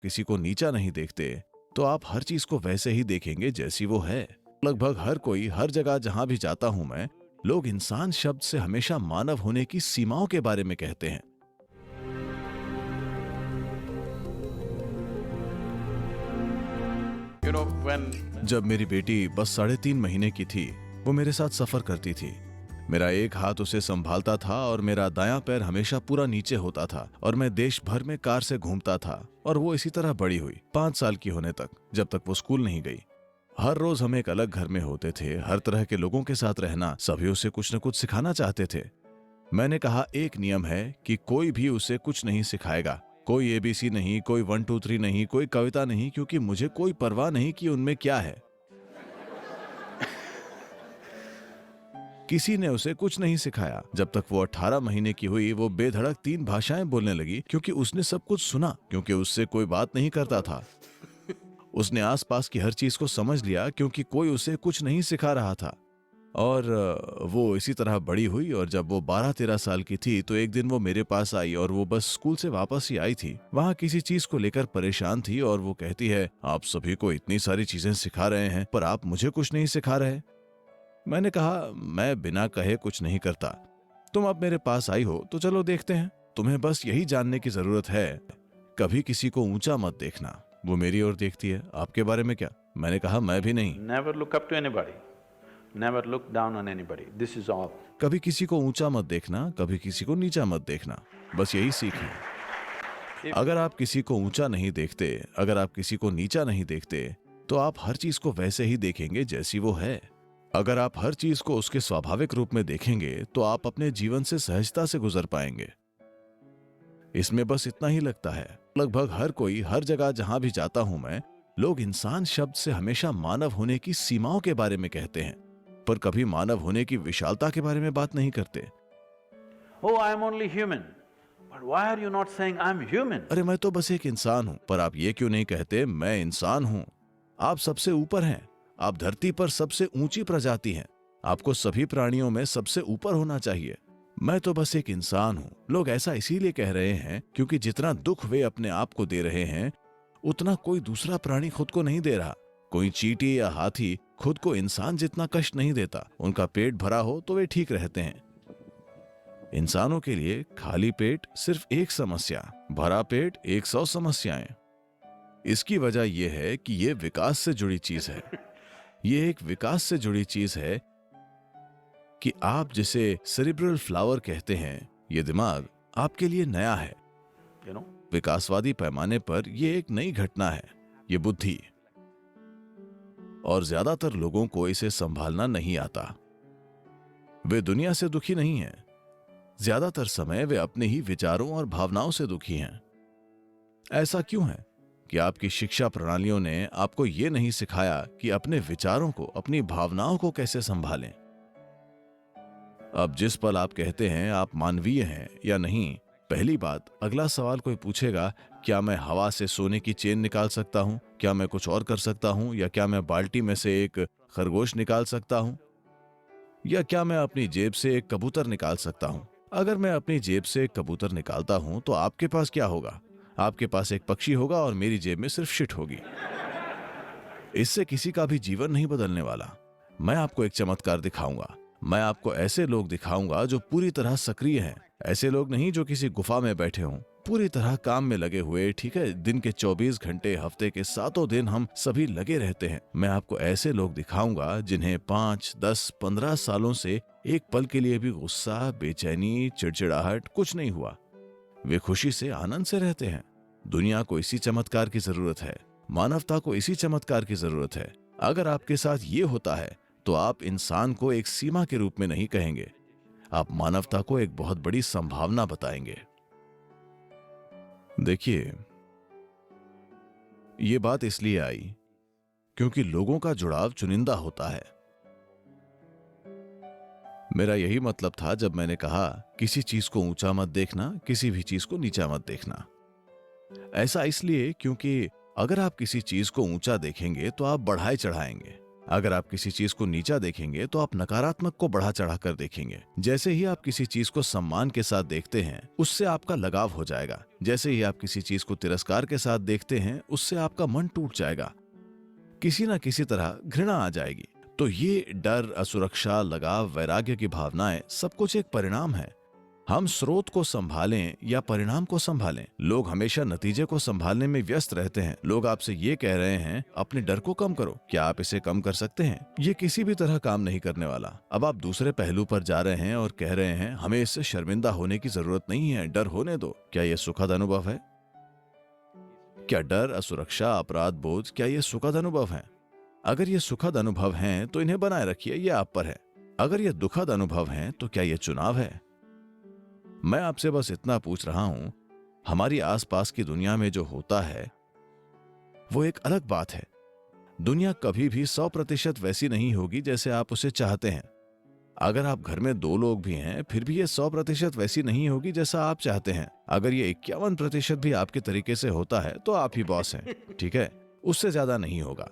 किसी को नीचा नहीं देखते तो आप हर चीज को वैसे ही देखेंगे जैसी वो है। लगभग हर कोई हर जगह जहां भी जाता हूं मैं, लोग इंसान शब्द से हमेशा मानव होने की सीमाओं के बारे में कहते हैं। जब मेरी बेटी बस 3.5 महीने की थी, वो मेरे साथ सफर करती थी। मेरा एक हाथ उसे संभालता था और मेरा दायां पैर हमेशा पूरा नीचे होता था और मैं देश भर में कार से घूमता था और वो इसी तरह बड़ी हुई 5 साल की होने तक, जब तक वो स्कूल नहीं गई। हर रोज हम एक अलग घर में होते थे, हर तरह के लोगों के साथ रहना, सभी उसे कुछ न कुछ सिखाना चाहते थे। मैंने कहा एक नियम है कि कोई भी उसे कुछ नहीं सिखाएगा, कोई एबीसी नहीं, कोई 1 2 3 नहीं, कोई कविता नहीं, क्योंकि मुझे कोई परवाह नहीं कि उनमें क्या है। किसी ने उसे कुछ नहीं सिखाया। जब तक वो 18 महीने की हुई, वो बेधड़क 3 भाषाएं बोलने लगी, क्योंकि उसने सब कुछ सुना, क्योंकि उससे कोई बात नहीं करता था। उसने आसपास की हर चीज को समझ लिया, क्योंकि कोई उसे कुछ नहीं सिखा रहा था। और वो इसी तरह बड़ी हुई और जब वो 12-13 साल की थी तो एक दिन वो मेरे पास आई और वो बस स्कूल से वापस ही आई थी। वहाँ किसी चीज को लेकर परेशान थी और वो कहती है, आप सभी को इतनी सारी चीजें सिखा रहे हैं पर आप मुझे कुछ नहीं सिखा रहे। मैंने कहा, मैं बिना कहे कुछ नहीं करता। तुम अब मेरे पास आई हो तो चलो देखते हैं। तुम्हें बस यही जानने की जरूरत है, कभी किसी को ऊंचा मत देखना। वो मेरी ओर देखती है, आपके बारे में क्या? मैंने कहा, मैं भी नहीं। Never look up to anybody. Never look down on anybody. This is all. कभी किसी को ऊंचा मत देखना, कभी किसी को नीचा मत देखना, बस यही सीख है। अगर आप किसी को ऊंचा नहीं देखते, अगर आप किसी को नीचा नहीं देखते, तो आप हर चीज को वैसे ही देखेंगे जैसी वो है। अगर आप हर चीज को उसके स्वाभाविक रूप में देखेंगे तो आप अपने जीवन से सहजता से गुजर पाएंगे। इसमें बस इतना ही लगता है। लगभग हर कोई हर जगह जहां भी जाता हूं मैं, लोग इंसान शब्द से हमेशा मानव होने की सीमाओं के बारे में कहते हैं, पर कभी मानव होने की विशालता के बारे में बात नहीं करते। Oh, I am only human. But why are you not saying I'm human? अरे मैं तो बस एक इंसान हूं, पर आप ये क्यों नहीं कहते मैं इंसान हूं? आप सबसे ऊपर हैं, आप धरती पर सबसे ऊंची प्रजाति हैं, आपको सभी प्राणियों में सबसे ऊपर होना चाहिए। मैं तो बस एक इंसान हूं। लोग ऐसा इसीलिए कह रहे हैं क्योंकि जितना दुख वे अपने आप को दे रहे हैं, उतना कोई दूसरा प्राणी खुद को नहीं दे रहा। कोई चींटी या हाथी खुद को इंसान जितना कष्ट नहीं देता। उनका पेट भरा हो तो वे ठीक रहते हैं। इंसानों के लिए खाली पेट सिर्फ एक समस्या, भरा पेट 100 समस्याएं। इसकी वजह यह है कि यह विकास से जुड़ी चीज है। यह एक विकास से जुड़ी चीज है कि आप जिसे सेरिब्रल फ्लावर कहते हैं, यह दिमाग आपके लिए नया है। विकासवादी पैमाने पर यह एक नई घटना है, ये बुद्धि। और ज्यादातर लोगों को इसे संभालना नहीं आता। वे दुनिया से दुखी नहीं हैं। ज्यादातर समय वे अपने ही विचारों और भावनाओं से दुखी हैं। ऐसा क्यों है कि आपकी शिक्षा प्रणालियों ने आपको यह नहीं सिखाया कि अपने विचारों को, अपनी भावनाओं को कैसे संभालें। अब जिस पल आप कहते हैं आप मानवीय हैं या नहीं, पहली बात, अगला सवाल कोई पूछेगा, क्या मैं हवा से सोने की चेन निकाल सकता हूं? क्या मैं कुछ और कर सकता हूं? या क्या मैं बाल्टी में से एक खरगोश निकाल सकता हूं? या क्या मैं अपनी जेब से एक कबूतर निकाल सकता हूं? अगर मैं अपनी जेब से एक कबूतर निकालता हूं तो आपके पास क्या होगा? आपके पास एक पक्षी होगा और मेरी जेब में सिर्फ शिट होगी। इससे किसी का भी जीवन नहीं बदलने वाला। मैं आपको एक चमत्कार दिखाऊंगा। मैं आपको ऐसे लोग दिखाऊंगा जो पूरी तरह सक्रिय हैं। ऐसे लोग नहीं जो किसी गुफा में बैठे हों, पूरी तरह काम में लगे हुए। ठीक है, दिन के 24 घंटे, हफ्ते के 7 दिन हम सभी लगे रहते हैं। मैं आपको ऐसे लोग दिखाऊंगा जिन्हें 5, 10, 15 सालों से एक पल के लिए भी गुस्सा, बेचैनी, चिड़चिड़ाहट कुछ नहीं हुआ। वे खुशी से, आनंद से रहते हैं। दुनिया को इसी चमत्कार की जरूरत है। मानवता को इसी चमत्कार की जरूरत है। अगर आपके साथ ये होता है तो आप इंसान को एक सीमा के रूप में नहीं कहेंगे, आप मानवता को एक बहुत बड़ी संभावना बताएंगे। देखिए, ये बात इसलिए आई क्योंकि लोगों का जुड़ाव चुनिंदा होता है। मेरा यही मतलब था जब मैंने कहा किसी चीज को ऊंचा मत देखना, किसी भी चीज को नीचा मत देखना। ऐसा इसलिए क्योंकि अगर आप किसी चीज को ऊंचा देखेंगे तो आप बढ़ाए चढ़ाएंगे। अगर आप किसी चीज को नीचा देखेंगे तो आप नकारात्मक को बढ़ा चढ़ा कर देखेंगे। जैसे ही आप किसी चीज को सम्मान के साथ देखते हैं, उससे आपका लगाव हो जाएगा। जैसे ही आप किसी चीज को तिरस्कार के साथ देखते हैं, उससे आपका मन टूट जाएगा, किसी ना किसी तरह घृणा आ जाएगी। तो ये डर, असुरक्षा, लगाव, वैराग्य की भावनाएं सब कुछ एक परिणाम है। हम स्रोत को संभालें या परिणाम को संभालें। लोग हमेशा नतीजे को संभालने में व्यस्त रहते हैं। लोग आपसे ये कह रहे हैं अपने डर को कम करो, क्या आप इसे कम कर सकते हैं? ये किसी भी तरह काम नहीं करने वाला। अब आप दूसरे पहलू पर जा रहे हैं और कह रहे हैं हमें इससे शर्मिंदा होने की जरूरत नहीं है, डर होने दो। क्या यह सुखद अनुभव है? क्या डर, असुरक्षा, अपराध बोध, क्या ये सुखद अनुभव है? अगर ये सुखद अनुभव हैं तो इन्हें बनाए रखिए, ये आप पर है। अगर ये दुखद अनुभव हैं तो क्या ये चुनाव है? मैं आपसे बस इतना पूछ रहा हूं, हमारी आसपास की दुनिया में जो होता है वो एक अलग बात है। दुनिया कभी भी 100% वैसी नहीं होगी जैसे आप उसे चाहते हैं। अगर आप घर में 2 लोग भी हैं, फिर भी ये 100% वैसी नहीं होगी जैसा आप चाहते हैं। अगर ये 51% भी आपके तरीके से होता है तो आप ही बॉस हैं, ठीक है? उससे ज्यादा नहीं होगा।